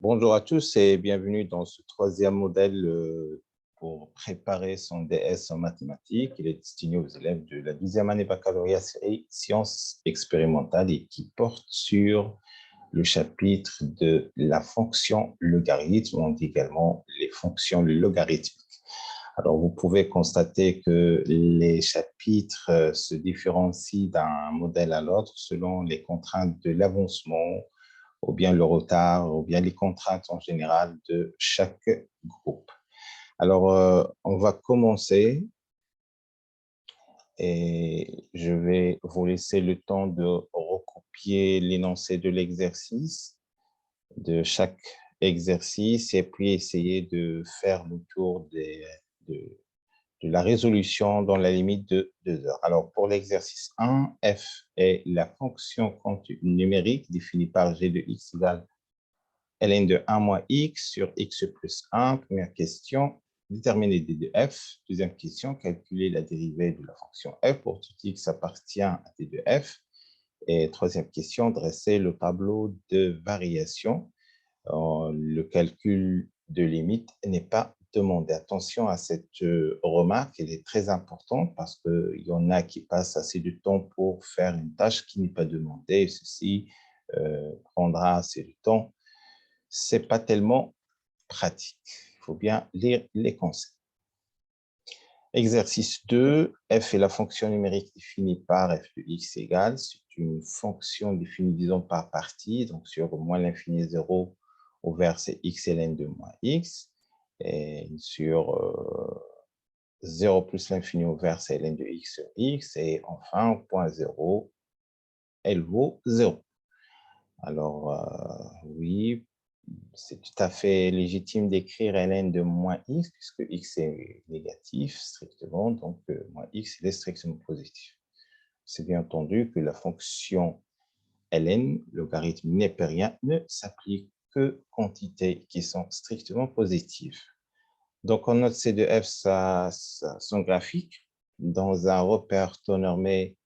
Bonjour à tous et bienvenue dans ce troisième modèle pour préparer son DS en mathématiques. Il est destiné aux élèves de la 10e année baccalauréat série sciences expérimentales et qui porte sur le chapitre de la fonction logarithme. On dit également les fonctions logarithmiques. Alors, vous pouvez constater que les chapitres se différencient d'un modèle à l'autre selon les contraintes de l'avancement, ou bien le retard, ou bien les contraintes en général de chaque groupe. Alors, on va commencer et je vais vous laisser le temps de recopier l'énoncé de l'exercice, de chaque exercice, et puis essayer de faire le tour de la résolution dans la limite de 2 heures. Alors, pour l'exercice 1, f est la fonction numérique définie par g de x égale ln de 1 moins x sur x plus 1. Première question, déterminer d de f. Deuxième question, calculer la dérivée de la fonction f pour tout x appartient à d de f. Et troisième question, dresser le tableau de variation. Le calcul de limite n'est pas demandé. Attention à cette remarque, elle est très importante parce qu'il y en a qui passent assez de temps pour faire une tâche qui n'est pas demandée. Et ceci prendra assez de temps. Ce n'est pas tellement pratique. Il faut bien lire les concepts. Exercice 2, f est la fonction numérique définie par f de x égale. C'est une fonction définie, disons, par partie, donc sur moins l'infini 0 au verset x ln de moins x, et sur 0 plus l'infini au verset ln de x sur x, et enfin, au point 0, elle vaut 0. Alors, oui, c'est tout à fait légitime d'écrire ln de moins x, puisque x est négatif strictement, donc moins x il est strictement positif. C'est bien entendu que la fonction ln, logarithme népérien, ne s'applique que quantités qui sont strictement positives. Donc, on note C de f son graphique dans un repère taux normé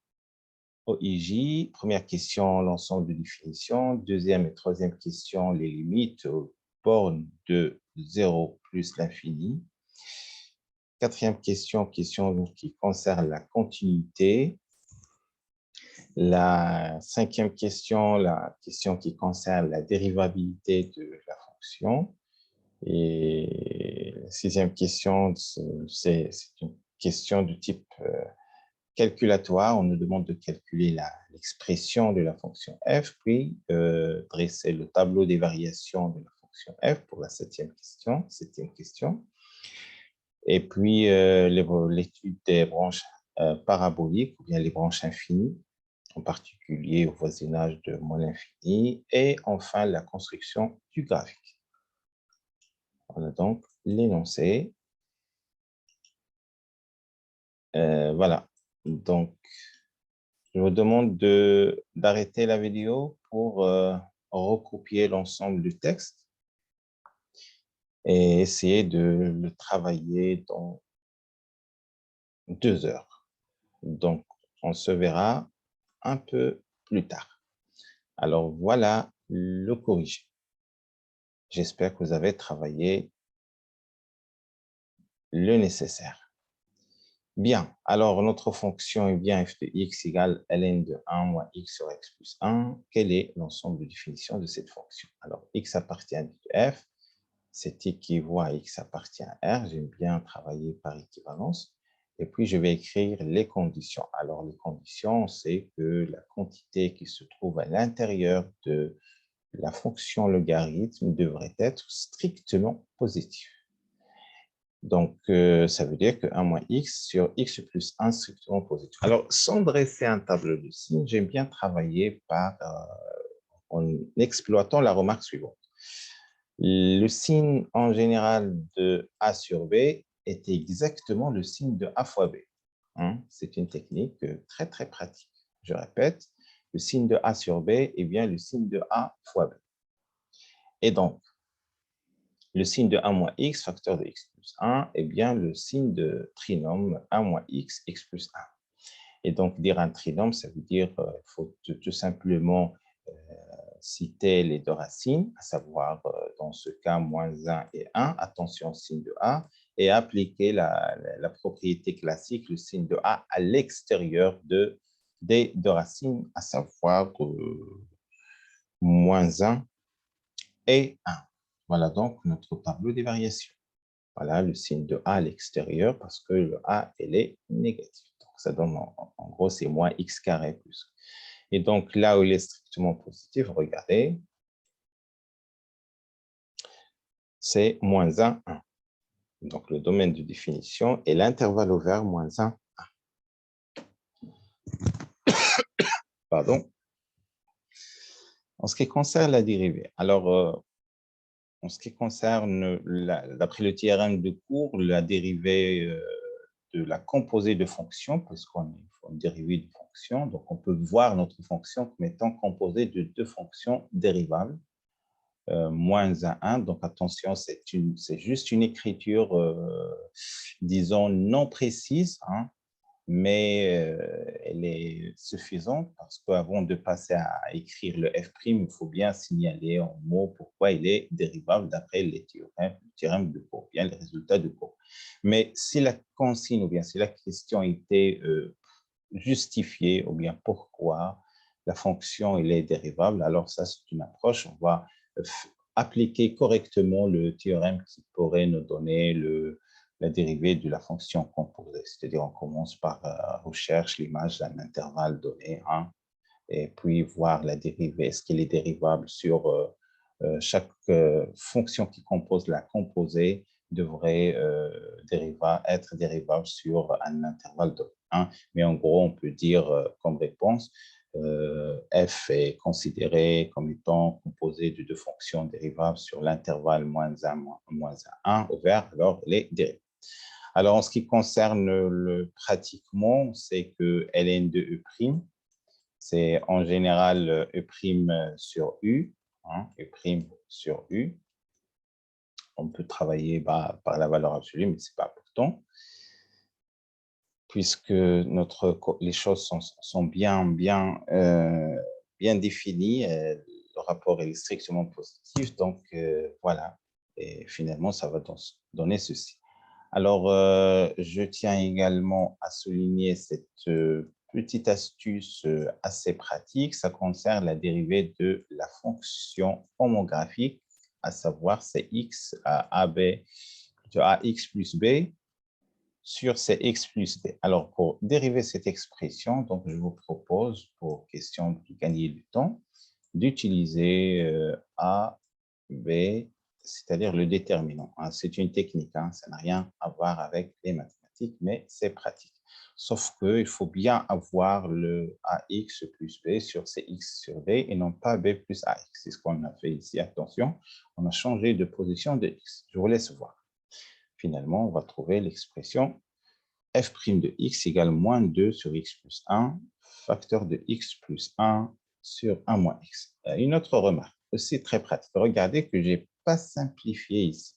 OIJ. Première question, l'ensemble de définitions. Deuxième et troisième question, les limites aux bornes de 0 plus l'infini. Quatrième question, question qui concerne la continuité. La cinquième question, la question qui concerne la dérivabilité de la fonction. Et la sixième question, c'est une question de type calculatoire. On nous demande de calculer l'expression de la fonction f, puis dresser le tableau des variations de la fonction f pour la septième question. Et puis l'étude des branches paraboliques ou bien les branches infinies, en particulier au voisinage de moins l'infini, et enfin la construction du graphique. On a donc l'énoncé. Voilà. Donc, je vous demande d'arrêter la vidéo pour recopier l'ensemble du texte et essayer de le travailler dans 2 heures. Donc, on se verra un peu plus tard. Alors, voilà le corrigé. J'espère que vous avez travaillé le nécessaire. Bien, alors notre fonction est bien f de x égale ln de 1 moins x sur x plus 1. Quel est l'ensemble de définition de cette fonction? Alors, x appartient à f, c'est équivaut à x appartient à r. J'aime bien travailler par équivalence. Et puis, je vais écrire les conditions. Alors, les conditions, c'est que la quantité qui se trouve à l'intérieur de la fonction logarithme devrait être strictement positive. Donc, ça veut dire que 1 moins x sur x plus 1 strictement positif. Alors, sans dresser un tableau de signes, j'aime bien travailler en exploitant la remarque suivante. Le signe en général de a sur b est exactement le signe de a fois b. C'est une technique très, très pratique. Je répète, le signe de a sur b est bien le signe de a fois b. Et donc, le signe de 1 moins x, facteur de x plus 1, est bien le signe de trinôme 1 moins x, x plus 1. Et donc, dire un trinôme, ça veut dire qu'il faut tout simplement citer les deux racines, à savoir dans ce cas moins 1 et 1, attention au signe de A, et appliquer la propriété classique, le signe de A, à l'extérieur des deux racines, à savoir moins 1 et 1. Voilà donc notre tableau des variations. Voilà le signe de A à l'extérieur parce que le A, elle est négative. Donc, ça donne, en gros, c'est moins x carré plus. Et donc, là où il est strictement positif, regardez, c'est moins 1, 1. Donc, le domaine de définition est l'intervalle ouvert moins 1, 1. Pardon. En ce qui concerne la dérivée, alors, en ce qui concerne, d'après le théorème de cours, la dérivée de la composée de fonctions, puisqu'on est une dérivée de fonction, donc on peut voir notre fonction comme étant composée de deux fonctions dérivables, moins 1, 1. Donc attention, c'est juste une écriture, disons, non précise, hein, mais elle est suffisante parce qu'avant de passer à écrire le f', il faut bien signaler en mots pourquoi il est dérivable d'après les théorèmes de cours, bien les résultats de cours. Mais si la consigne ou bien si la question était justifiée ou bien pourquoi la fonction elle est dérivable, alors ça c'est une approche, on va appliquer correctement le théorème qui pourrait nous donner la dérivée de la fonction composée. C'est-à-dire, on commence par recherche l'image d'un intervalle donné, hein, et puis voir la dérivée. Est-ce qu'elle est dérivable sur chaque fonction qui compose la composée devrait être dérivable sur un intervalle de 1. Mais en gros, on peut dire comme réponse, f est considéré comme étant composé de deux fonctions dérivables sur l'intervalle moins 1, moins 1 ouvert, alors elle est dérivable. Alors, en ce qui concerne le pratiquement, c'est que ln de E', c'est en général E' sur U, hein, E' sur U. On peut travailler par la valeur absolue, mais ce n'est pas important, puisque les choses sont bien définies. Le rapport est strictement positif, donc voilà. Et finalement, ça va donner ceci. Alors, je tiens également à souligner cette petite astuce assez pratique. Ça concerne la dérivée de la fonction homographique, à savoir Cx à AB, de Ax plus B sur Cx plus B. Alors, pour dériver cette expression, donc je vous propose, pour question de gagner du temps, d'utiliser A, B, c'est-à-dire le déterminant. C'est une technique, hein, ça n'a rien à voir avec les mathématiques, mais c'est pratique. Sauf qu'il faut bien avoir le AX plus B sur CX sur B et non pas B plus AX. C'est ce qu'on a fait ici. Attention, on a changé de position de X. Je vous laisse voir. Finalement, on va trouver l'expression f' de x égale moins 2 sur x plus 1, facteur de x plus 1 sur 1 moins x. Une autre remarque, aussi très pratique. Regardez que je n'ai pas simplifié ici.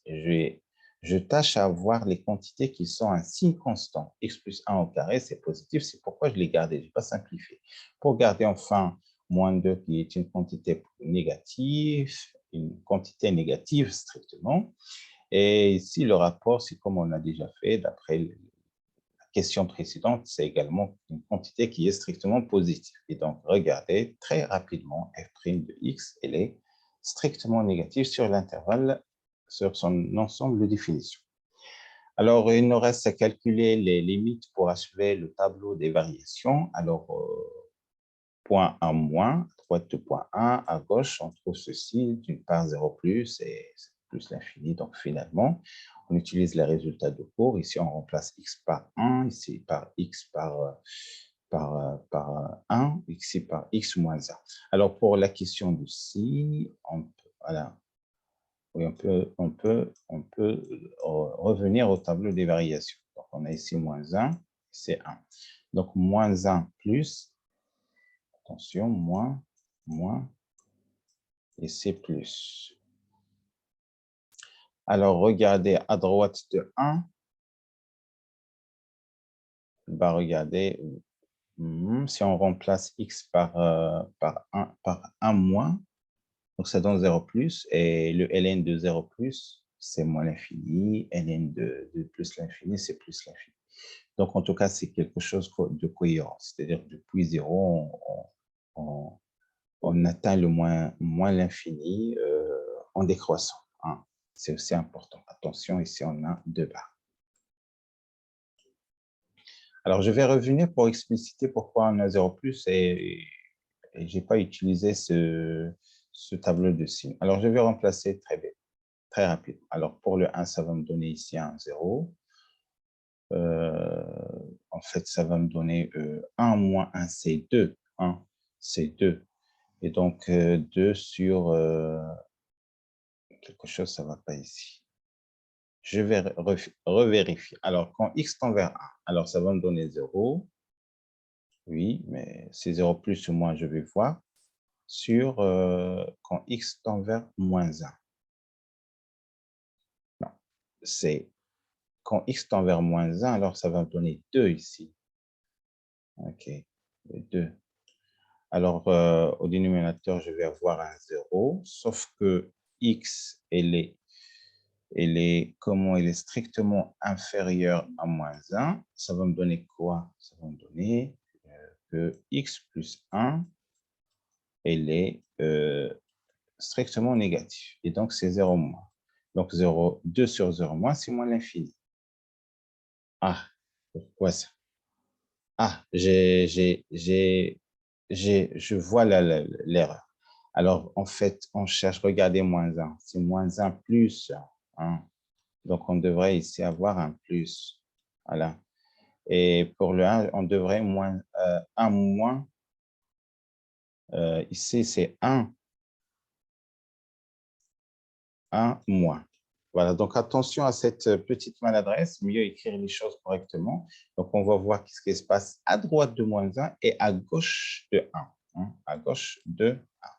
Je tâche à avoir les quantités qui sont un signe constant. X plus 1 au carré, c'est positif. C'est pourquoi je l'ai gardé. Je n'ai pas simplifié. Pour garder enfin moins 2 qui est une quantité négative strictement. Et ici, le rapport, c'est comme on a déjà fait d'après la question précédente, c'est également une quantité qui est strictement positive. Et donc, regardez très rapidement, f' de x, elle est strictement négative sur l'intervalle, sur son ensemble de définitions. Alors, il nous reste à calculer les limites pour achever le tableau des variations. Alors, point 1 moins, à droite de point 1, à gauche, on trouve ceci, d'une part 0 plus et plus l'infini. Donc, finalement, on utilise les résultats de cours. Ici, on remplace x par 1, ici par x par 1, ici par x moins 1. Alors, pour la question de ci, voilà, oui, on peut revenir au tableau des variations. Donc, on a ici moins 1, c'est 1. Donc, moins 1 plus, attention, moins, et c'est plus. Alors, regardez à droite de 1, bah, regardez, si on remplace x par 1 moins, Donc, ça donne 0 plus. Et le ln de 0 plus, c'est moins l'infini. Ln de plus l'infini, c'est plus l'infini. Donc, en tout cas, c'est quelque chose de cohérent. C'est-à-dire, depuis 0, on atteint le moins l'infini en décroissant. Hein. C'est aussi important. Attention, ici, on a 2 barres. Alors, je vais revenir pour expliciter pourquoi on a 0 plus et je n'ai pas utilisé ce tableau de signes. Alors, je vais remplacer très rapidement. Alors, pour le 1, ça va me donner ici un 0. En fait, ça va me donner 1 moins 1, c'est 2. 1, c'est 2. Et donc, 2 sur quelque chose, ça ne va pas ici. Je vais revérifier. Alors, quand x tend vers 1, alors ça va me donner 0. Oui, mais c'est 0 plus ou moins, je vais voir. Sur quand x tend vers moins 1. Non, c'est quand x tend vers moins 1, alors ça va me donner 2 ici. OK, 2. Alors, au dénominateur, je vais avoir un 0, sauf que x, comment elle est strictement inférieure à moins 1. Ça va me donner quoi? Ça va me donner que x plus 1, elle est strictement négative. Et donc, c'est 0 moins. Donc, 0, 2 sur 0 moins, c'est moins l'infini. Ah, pourquoi ça? Ah, je vois l'erreur. Alors, en fait, on cherche, regardez, moins 1. C'est moins 1 plus 1. Donc, on devrait ici avoir un plus. Voilà. Et pour le 1, on devrait moins 1 moins. Ici, c'est 1 moins. Voilà, donc attention à cette petite maladresse, mieux écrire les choses correctement. Donc, on va voir ce qui se passe à droite de moins 1 et à gauche de 1. Hein, à gauche de 1.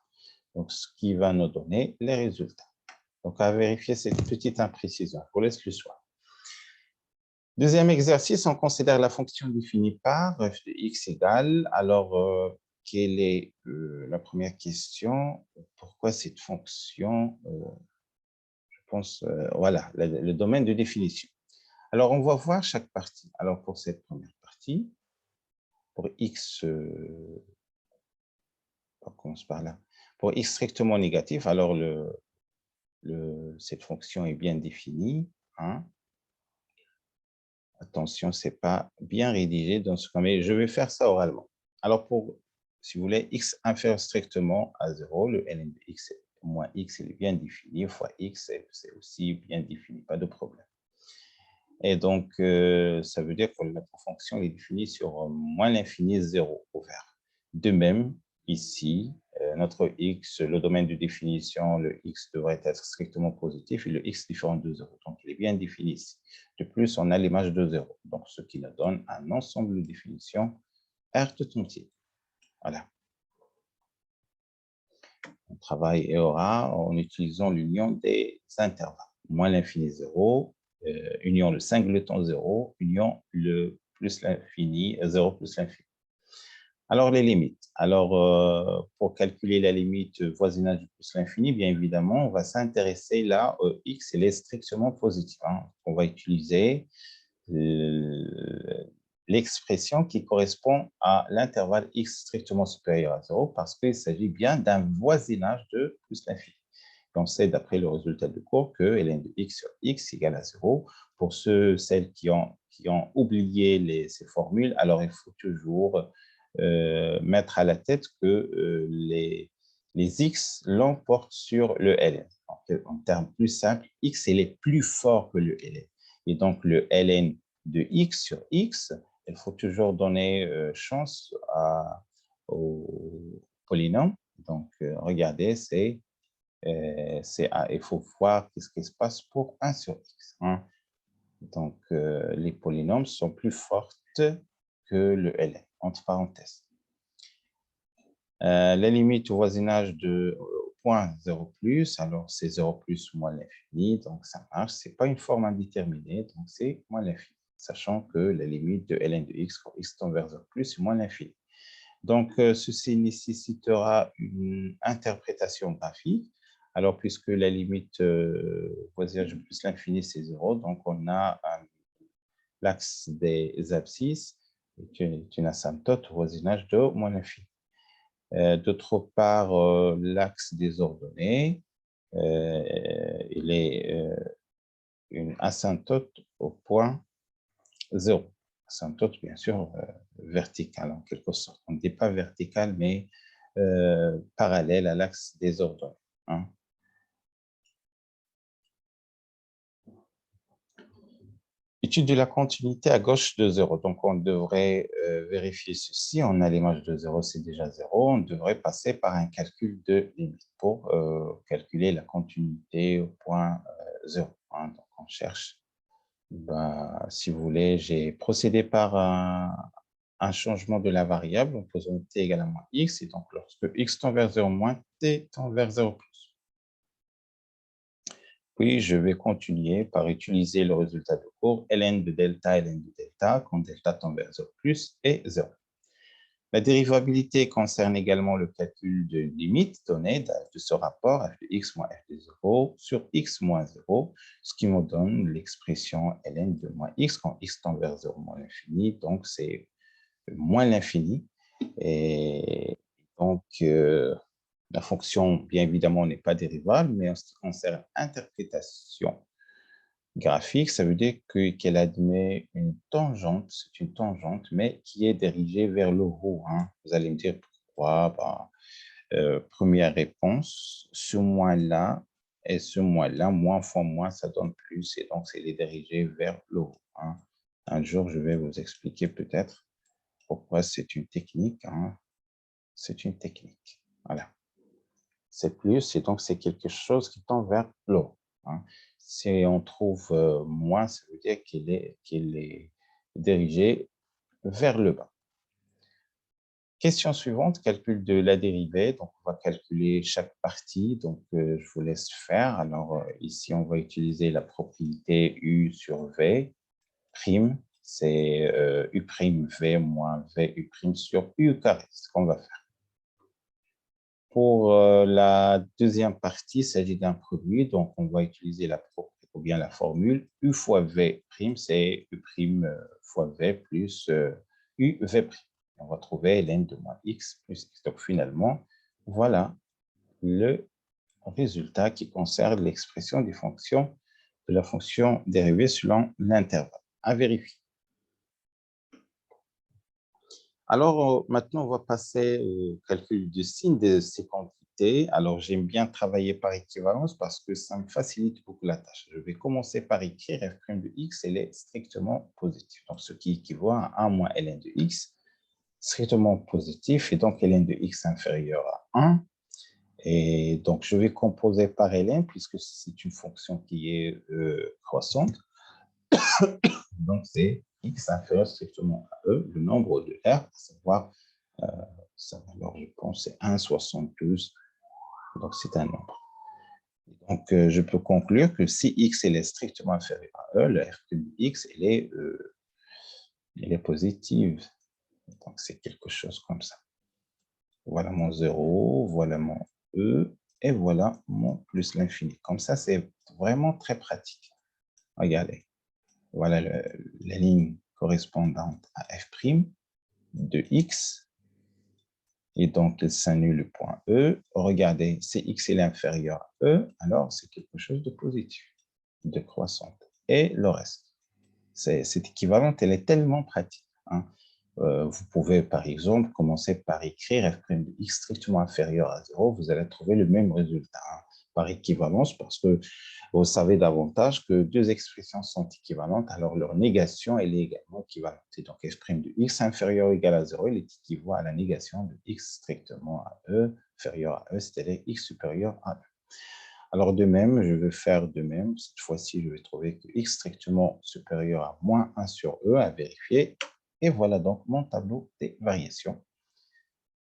Donc, ce qui va nous donner les résultats. Donc, à vérifier cette petite imprécision. Je vous laisse le soin. Deuxième exercice, on considère la fonction définie par f de x égale. Alors, quelle est la première question? Pourquoi cette fonction voilà, le domaine de définition. Alors, on va voir chaque partie. Alors, pour cette première partie, pour x, on commence par là. Pour x strictement négatif, alors cette fonction est bien définie. Hein. Attention, ce n'est pas bien rédigé dans ce cas, mais je vais faire ça oralement. Alors, si vous voulez, x inférieur strictement à 0, le ln de x moins x, il est bien défini, fois x, c'est aussi bien défini, pas de problème. Et donc, ça veut dire que notre fonction est définie sur moins l'infini 0 ouvert. De même, ici, notre x, le domaine de définition, le x devrait être strictement positif et le x différent de 0. Donc, il est bien défini ici. De plus, on a l'image de 0. Donc, ce qui nous donne un ensemble de définition R tout entier. Voilà. On travaille et aura en utilisant l'union des intervalles. Moins l'infini 0, union le singleton 0, union le plus l'infini, 0 plus l'infini. Alors, les limites. Alors, pour calculer la limite voisinage du plus l'infini, bien évidemment, on va s'intéresser là au x, il est strictement positif. Hein. On va utiliser l'expression qui correspond à l'intervalle x strictement supérieur à 0 parce qu'il s'agit bien d'un voisinage de plus l'infini. On sait d'après le résultat de cours que ln de x sur x égale à 0. Pour celles qui ont oublié ces formules, alors il faut toujours mettre à la tête que les x l'emportent sur le ln. En termes plus simples, x est plus fort que le ln. Et donc, le ln de x sur x, il faut toujours donner chance au polynôme. Donc, regardez, il faut voir ce qui se passe pour 1 sur x. Hein. Donc, les polynômes sont plus fortes que le ln, entre parenthèses. La limite au voisinage de point 0 plus, alors c'est 0 plus moins l'infini, donc ça marche. Ce n'est pas une forme indéterminée, donc c'est moins l'infini, sachant que la limite de ln de x quand x tend vers 0 plus, c'est moins l'infini. Donc, ceci nécessitera une interprétation graphique. Alors, puisque la limite voisinage plus l'infini, c'est 0, donc on a l'axe des abscisses est une asymptote au voisinage de moins l'infini. D'autre part, l'axe des ordonnées, il est une asymptote au point 0. Asymptote, bien sûr, verticale en quelque sorte. On ne dit pas verticale, mais parallèle à l'axe des ordonnées. Hein. Étude de la continuité à gauche de 0. Donc, on devrait vérifier ceci. On a l'image de 0, c'est déjà 0. On devrait passer par un calcul de limite pour calculer la continuité au point 0. Hein. Donc, on cherche. Ben, si vous voulez, j'ai procédé par un changement de la variable en posant t égale à moins x. Et donc, lorsque x tend vers 0 moins, t tend vers 0 plus. Puis, je vais continuer par utiliser le résultat de courbe ln de delta, quand delta tend vers 0 plus et 0. La dérivabilité concerne également le calcul de limite donnée de ce rapport f de x moins f de 0 sur x moins 0, ce qui me donne l'expression ln de moins x quand x tend vers 0 moins l'infini, donc c'est moins l'infini. Et donc, la fonction, bien évidemment, n'est pas dérivable, mais en ce qui concerne l'interprétation graphique, ça veut dire qu'elle admet une tangente, c'est une tangente, mais qui est dirigée vers le haut. Hein. Vous allez me dire pourquoi. Première réponse, ce moins-là et ce moins-là, moins fois moins, ça donne plus, et donc c'est dirigé vers le haut. Hein. Un jour, je vais vous expliquer peut-être pourquoi c'est une technique. Hein. C'est une technique. Voilà. C'est plus, et donc c'est quelque chose qui tend vers le haut. Hein. Si on trouve moins, ça veut dire qu'il est dirigé vers le bas. Question suivante, calcul de la dérivée. Donc, on va calculer chaque partie. Donc, je vous laisse faire. Alors, ici, on va utiliser la propriété U sur V prime. C'est U prime V moins V U prime sur U carré. C'est ce qu'on va faire. Pour la deuxième partie, il s'agit d'un produit. Donc, on va utiliser la propriété ou bien la formule U fois V prime, c'est U prime fois V plus U V prime. On va trouver ln de moins x plus x. Donc, finalement, voilà le résultat qui concerne l'expression des fonctions de la fonction dérivée selon l'intervalle. À vérifier. Alors, maintenant, on va passer au calcul du signe de ces quantités. Alors, j'aime bien travailler par équivalence parce que ça me facilite beaucoup la tâche. Je vais commencer par écrire f' de x, elle est strictement positive. Donc, ce qui équivaut à 1 moins ln de x, strictement positif, et donc ln de x inférieur à 1. Et donc, je vais composer par ln puisque c'est une fonction qui est croissante. Donc, c'est x inférieur strictement à e, le nombre de r, à savoir, sa valeur, je pense, c'est 1,72. Donc, c'est un nombre. Donc, je peux conclure que si x est strictement inférieur à e, le f de x, elle est positive. Donc, c'est quelque chose comme ça. Voilà mon 0, voilà mon e, et voilà mon plus l'infini. Comme ça, c'est vraiment très pratique. Regardez. Voilà la ligne correspondante à f' de x. Et donc, il s'annule le point E. Regardez, si x est inférieur à E, alors c'est quelque chose de positif, de croissante. Et le reste. Cette équivalente, elle est tellement pratique. Hein. Vous pouvez, par exemple, commencer par écrire f' de x strictement inférieur à 0. Vous allez trouver le même résultat. Hein, par équivalence, parce que vous savez davantage que deux expressions sont équivalentes, alors leur négation, elle est également équivalente. Et donc, f' de x inférieur ou égal à 0, il est équivalent à la négation de x strictement à e, inférieur à e, c'est-à-dire x supérieur à e. Alors, de même, je vais faire de même. Cette fois-ci, je vais trouver que x strictement supérieur à moins 1 sur e, à vérifier. Et voilà donc mon tableau des variations.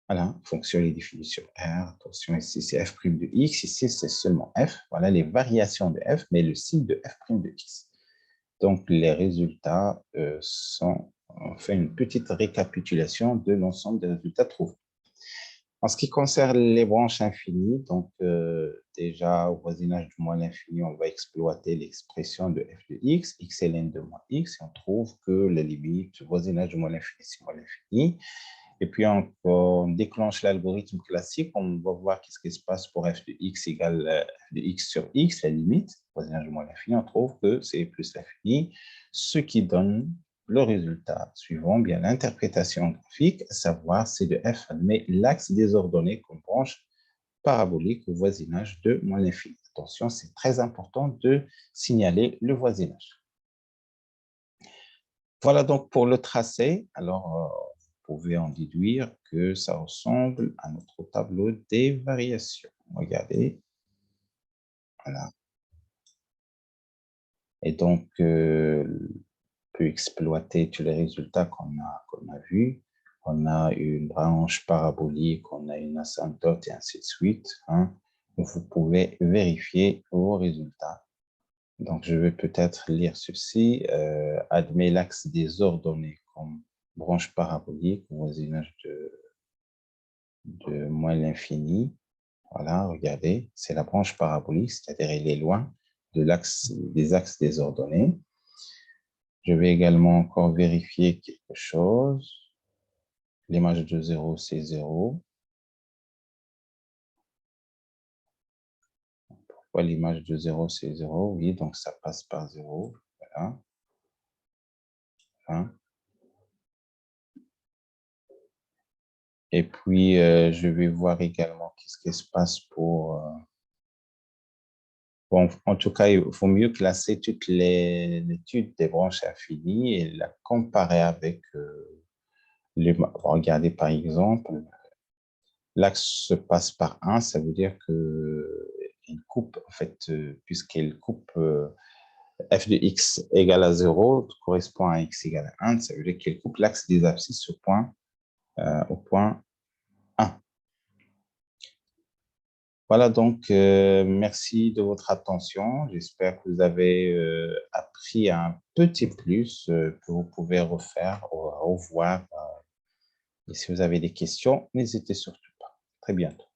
Voilà, fonction et définition R. Attention, ici, c'est f' de x. Ici, c'est seulement f. Voilà les variations de f, mais le signe de f' de x. Donc, les résultats sont on fait une petite récapitulation de l'ensemble des résultats trouvés. En ce qui concerne les branches infinies, donc déjà au voisinage du moins l'infini, on va exploiter l'expression de f de x est ln de moins x, et on trouve que la limite du voisinage du moins l'infini, c'est moins l'infini. Et puis, on déclenche l'algorithme classique, on va voir qu'est-ce qui se passe pour f de x égale f de x sur x, la limite, voisinage du moins l'infini, on trouve que c'est plus l'infini, ce qui donne le résultat suivant, bien l'interprétation graphique, à savoir c'est de f admet l'axe des ordonnées comme branche parabolique au voisinage de moins l'infini. Attention, c'est très important de signaler le voisinage. Voilà donc pour le tracé. Alors, vous pouvez en déduire que ça ressemble à notre tableau des variations. Regardez. Voilà. Et donc, peut exploiter tous les résultats qu'on a vus. On a une branche parabolique, on a une asymptote et ainsi de suite. Hein. Vous pouvez vérifier vos résultats. Donc, je vais peut-être lire ceci. Admet l'axe des ordonnées comme branche parabolique au voisinage de moins l'infini. Voilà, regardez, c'est la branche parabolique, c'est-à-dire elle est loin de l'axe des axes des ordonnées. Je vais également encore vérifier quelque chose. L'image de 0, c'est 0. Pourquoi l'image de 0, c'est 0? Oui, donc ça passe par 0. Voilà. Hein. Et puis, je vais voir également qu'est-ce qui se passe pour... Bon, en tout cas, il faut mieux classer toute l'étude des branches infinies et la comparer avec... regardez par exemple, l'axe se passe par 1, ça veut dire que une coupe, en fait, puisqu'elle coupe f de x égale à 0 correspond à x égale à 1, ça veut dire qu'elle coupe l'axe des abscisses au point 1. Voilà donc, merci de votre attention. J'espère que vous avez appris un petit plus que vous pouvez refaire, revoir. Et si vous avez des questions, n'hésitez surtout pas. Très bientôt.